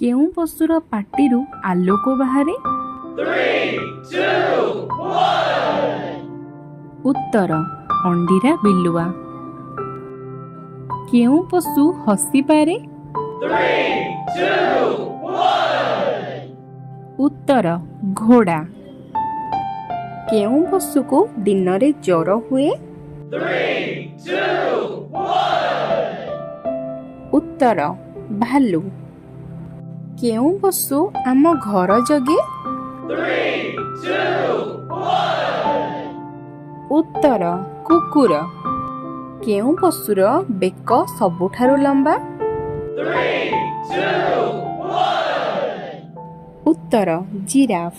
କେଉଁ ପଶୁର ପାଟିରୁ ଆଲୋକ ବାହାରେ? 3, 2, 1. ଉତ୍ତର ଅଣ୍ଡିରା ବିଲୁଆ। କେଉଁ ପଶୁ ହସିପାରେ? 3, 2, 1. ଉତ୍ତର ଘୋଡ଼ା। କେଉଁ ପଶୁକୁ ଦିନରେ ଜ୍ୱର ହୁଏ? 3, 2, 1. ଉତ୍ତର ଭାଲୁ। କେଉଁ ପଶୁ ଆମ ଘର ଜଗେ? 3, 2, 1. ଉତ୍ତର କୁକୁର। କେଉଁ ପଶୁର ବେକ ସବୁଠାରୁ ଲମ୍ବା? 3, 2, 1. ଉତ୍ତର ଜିରାଫ।